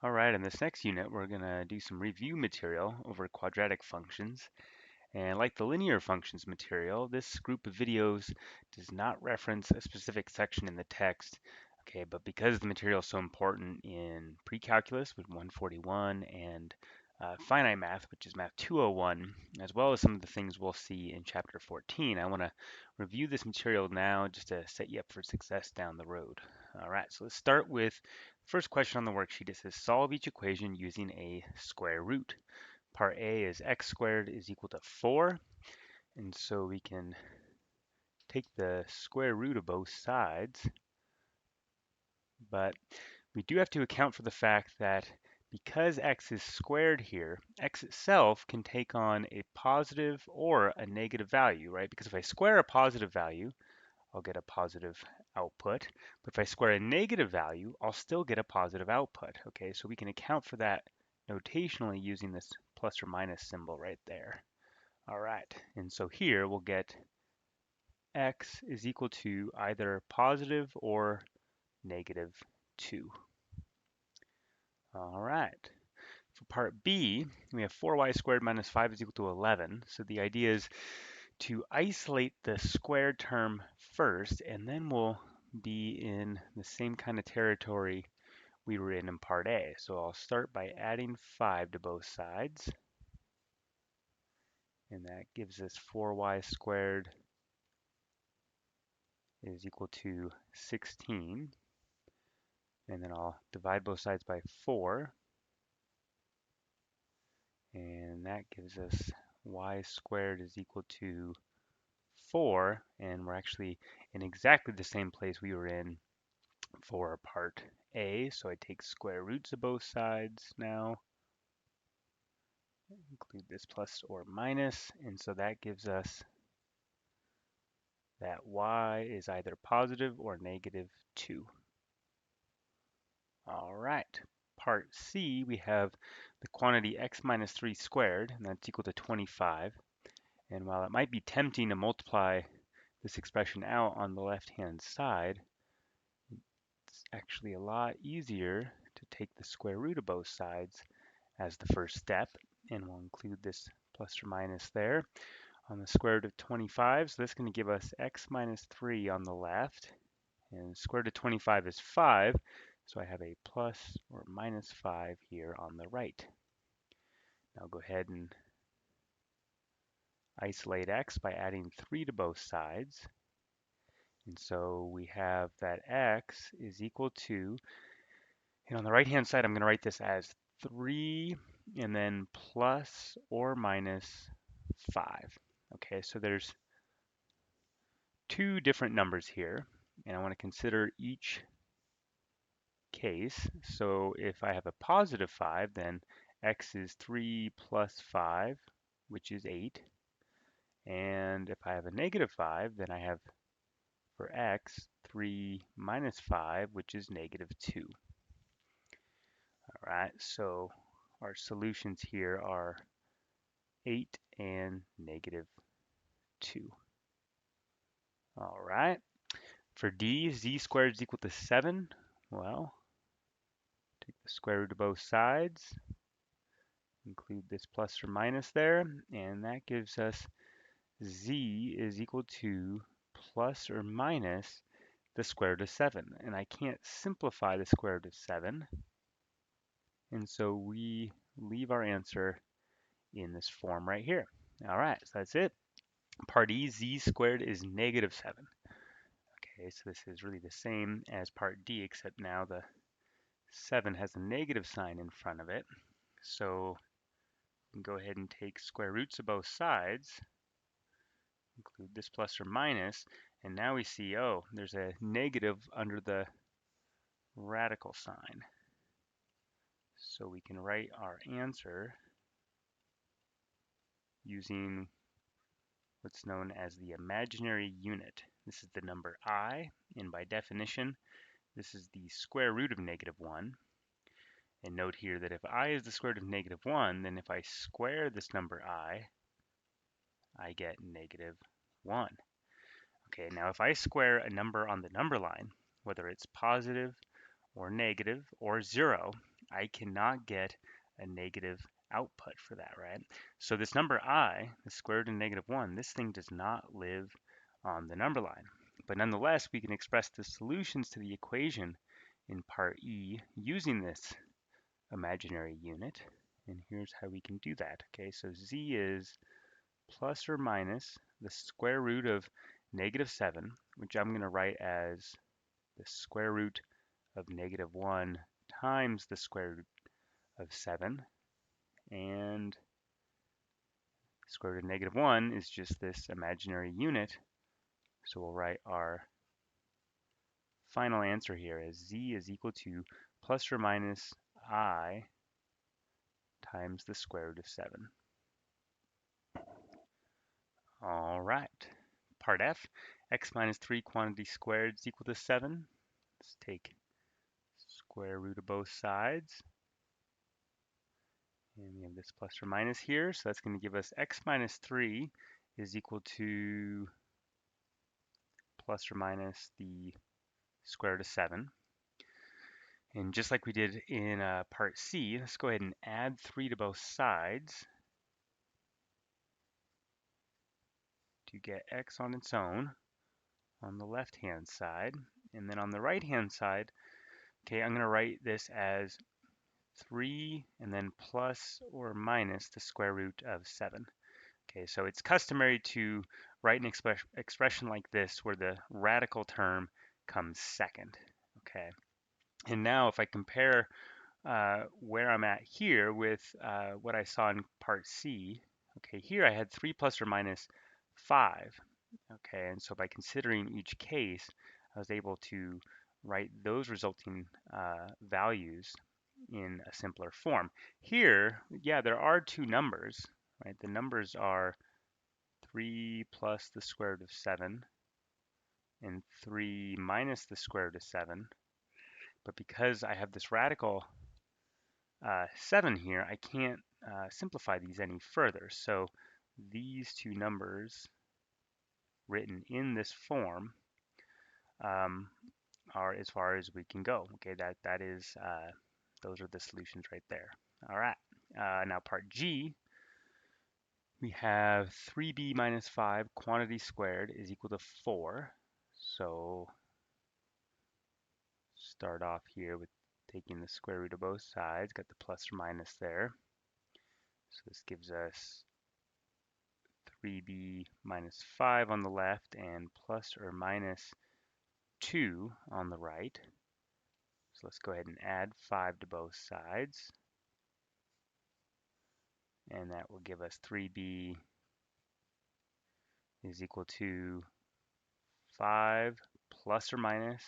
All right, in this next unit, we're going to do some review material over quadratic functions. And like the linear functions material, this group of videos does not reference a specific section in the text. Okay, but because the material is so important in pre-calculus with 141 and finite math, which is math 201, as well as some of the things we'll see in chapter 14, I want to review this material now just to set you up for success down the road. All right, so let's start with the first question on the worksheet. It says solve each equation using a square root. Part A is x squared is equal to 4, and so we can take the square root of both sides, but we do have to account for the fact that because x is squared here, x itself can take on a positive or a negative value, right? Because if I square a positive value, I'll get a positive output. But if I square a negative value, I'll still get a positive output, okay? So we can account for that notationally using this plus or minus symbol right there. All right, and so here we'll get x is equal to either positive or negative 2. All right. For part B, we have 4y squared minus 5 is equal to 11. So the idea is to isolate the squared term first, and then we'll be in the same kind of territory we were in part A. So I'll start by adding 5 to both sides, and that gives us 4y squared is equal to 16. And then I'll divide both sides by 4, and that gives us y squared is equal to 4, and we're actually in exactly the same place we were in for part A, so I take square roots of both sides now, include this plus or minus, and so that gives us that y is either positive or negative 2. All right. Part C, we have the quantity x minus 3 squared, and that's equal to 25. And while it might be tempting to multiply this expression out on the left-hand side, it's actually a lot easier to take the square root of both sides as the first step. And we'll include this plus or minus there on the square root of 25. So that's going to give us x minus 3 on the left. And square root of 25 is 5. So I have a plus or minus 5 here on the right. Now I'll go ahead and isolate x by adding 3 to both sides. And so we have that x is equal to, and on the right-hand side, I'm going to write this as 3 and then plus or minus 5. Okay, so there's two different numbers here, and I want to consider each case. So if I have a positive 5, then x is 3 plus 5, which is 8. And if I have a negative 5, then I have for x 3 minus 5, which is negative 2. All right, so our solutions here are 8 and negative 2. All right, for D, z squared is equal to 7. Well, take the square root of both sides, include this plus or minus there, and that gives us z is equal to plus or minus the square root of 7. And I can't simplify the square root of 7, and so we leave our answer in this form right here. All right, so that's it. Part E, z squared is negative 7. Okay, so this is really the same as part D, except now the 7 has a negative sign in front of it. So we can go ahead and take square roots of both sides, include this plus or minus, and now we see, oh, there's a negative under the radical sign. So we can write our answer using what's known as the imaginary unit. This is the number I, and by definition, this is the square root of negative 1. And note here that if I is the square root of negative 1, then if I square this number I get negative 1. Okay, now if I square a number on the number line, whether it's positive or negative or 0, I cannot get a negative output for that, right? So this number I, the square root of -1, this thing does not live on the number line. But nonetheless, we can express the solutions to the equation in part E using this imaginary unit. And here's how we can do that. Okay, so z is plus or minus the square root of -7, which I'm going to write as the square root of -1 times the square root of 7. And square root of -1 is just this imaginary unit. So we'll write our final answer here as z is equal to plus or minus I times the square root of 7. All right. Part F, x minus 3 quantity squared is equal to 7. Let's take square root of both sides. And we have this plus or minus here, so that's going to give us x minus 3 is equal to plus or minus the square root of 7. And just like we did in part C, let's go ahead and add 3 to both sides to get x on its own on the left-hand side. And then on the right-hand side, okay, I'm going to write this as 3 and then plus or minus the square root of 7. Okay, so it's customary to write an expression like this where the radical term comes second. Okay, and now if I compare where I'm at here with what I saw in part C, okay, here I had 3 plus or minus 5. Okay, and so by considering each case, I was able to write those resulting values in a simpler form. Here, yeah, there are two numbers, right? The numbers are 3 plus the square root of 7 and 3 minus the square root of 7. But because I have this radical 7 here, I can't simplify these any further. So these two numbers written in this form are as far as we can go. Okay, that is those are the solutions right there. All right. Now part G, we have 3b minus 5 quantity squared is equal to 4. So start off here with taking the square root of both sides, got the plus or minus there. So this gives us 3b minus 5 on the left and plus or minus 2 on the right. So let's go ahead and add 5 to both sides. And that will give us 3b is equal to 5 plus or minus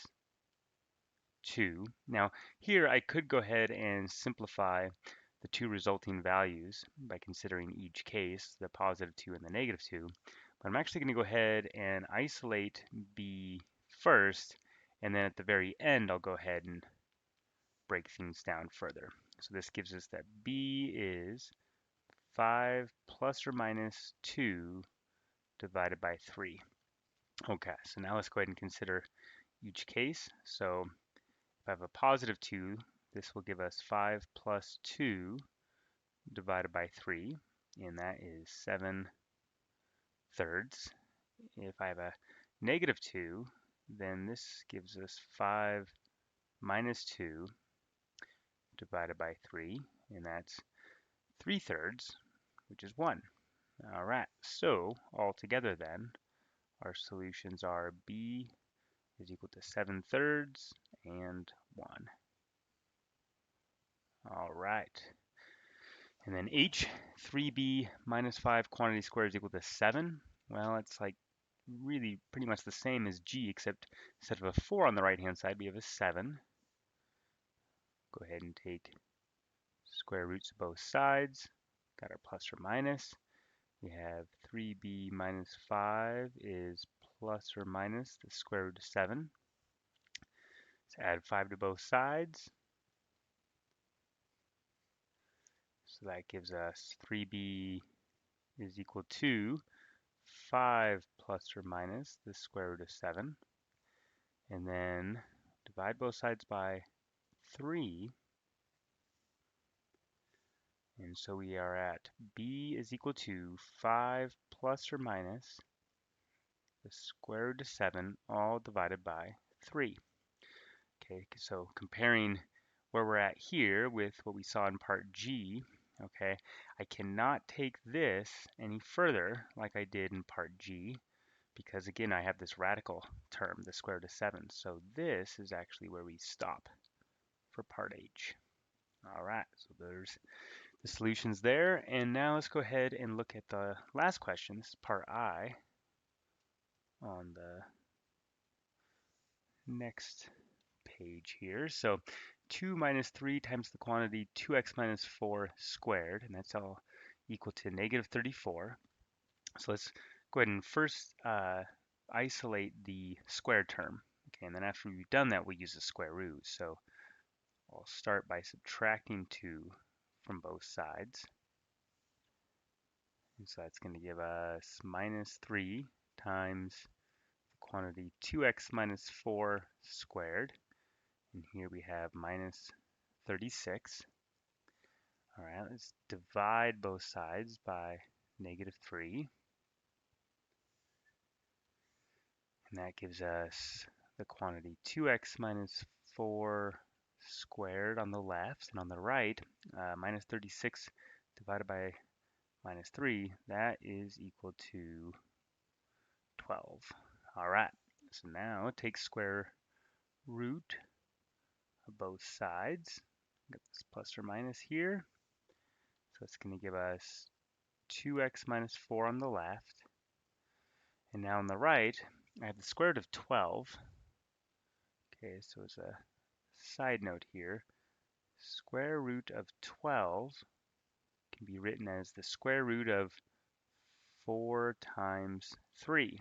2. Now here I could go ahead and simplify the two resulting values by considering each case, the positive 2 and the negative 2. But I'm actually going to go ahead and isolate b first, and then at the very end I'll go ahead and break things down further. So this gives us that b is 5 plus or minus 2 divided by 3. Okay, so now let's go ahead and consider each case. So if I have a positive 2, this will give us 5 plus 2 divided by 3, and that is 7 thirds. If I have a negative 2, then this gives us 5 minus 2 divided by 3, and that's 3 thirds, which is 1. All right, so altogether then, our solutions are b is equal to 7 thirds and 1. All right. And then h, 3b minus 5 quantity squared is equal to 7. Well, it's like really pretty much the same as g, except instead of a 4 on the right-hand side, we have a 7. Go ahead and take square roots of both sides. Got our plus or minus. We have 3b minus 5 is plus or minus the square root of 7. Let's add 5 to both sides. So that gives us 3b is equal to 5 plus or minus the square root of 7. And then divide both sides by 3. And so we are at b is equal to 5 plus or minus the square root of 7 all divided by 3. Okay, so comparing where we're at here with what we saw in part G, okay, I cannot take this any further like I did in part G because again I have this radical term, the square root of 7. So this is actually where we stop for part H. All right, so there's the solutions there. And now let's go ahead and look at the last question. This is part I on the next page here. So 2 minus 3 times the quantity 2x minus 4 squared, and that's all equal to negative 34. So let's go ahead and first isolate the square term. Okay, and then after we've done that, we'll use the square root. So I'll start by subtracting 2 from both sides. And so that's going to give us minus 3 times the quantity 2x minus 4 squared. And here we have minus 36. All right, let's divide both sides by negative 3. And that gives us the quantity 2x minus 4 squared on the left. And on the right, minus 36 divided by minus 3, that is equal to 12. All right, so now take square root of both sides. Got this plus or minus here. So it's going to give us 2x minus 4 on the left. And now on the right, I have the square root of 12. Okay, so as a side note here, square root of 12 can be written as the square root of 4 times 3.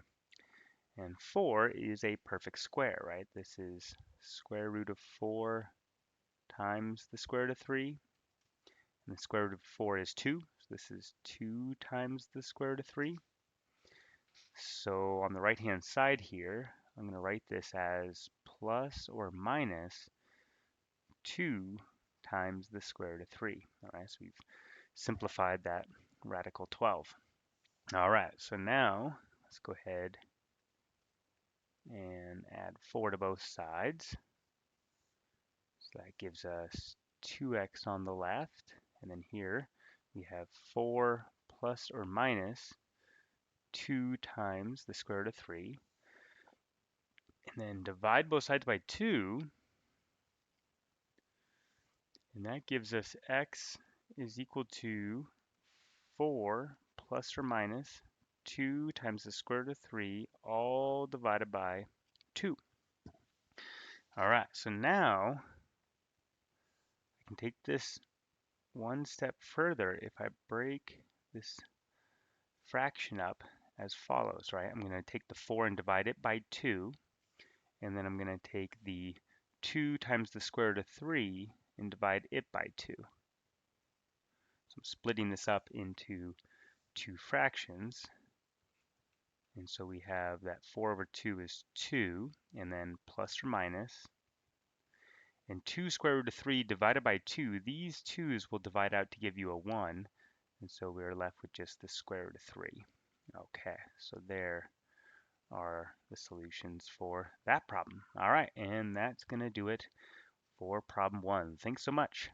And 4 is a perfect square, right? This is square root of 4 times the square root of 3. And the square root of 4 is 2. So this is 2 times the square root of 3. So on the right-hand side here, I'm going to write this as plus or minus 2 times the square root of 3. All right, so we've simplified that radical 12. All right, so now let's go ahead and add 4 to both sides. So that gives us 2x on the left, and then here we have 4 plus or minus 2 times the square root of 3. And then divide both sides by 2, and that gives us x is equal to 4 plus or minus 2 times the square root of 3, all divided by 2. All right, so now I can take this one step further. If I break this fraction up as follows, right? I'm going to take the 4 and divide it by 2, and then I'm going to take the 2 times the square root of 3 and divide it by 2. So I'm splitting this up into two fractions. And so we have that 4 over 2 is 2, and then plus or minus. And 2 square root of 3 divided by 2, these 2's will divide out to give you a 1. And so we're left with just the square root of 3. Okay, so there are the solutions for that problem. All right, and that's going to do it for problem 1. Thanks so much.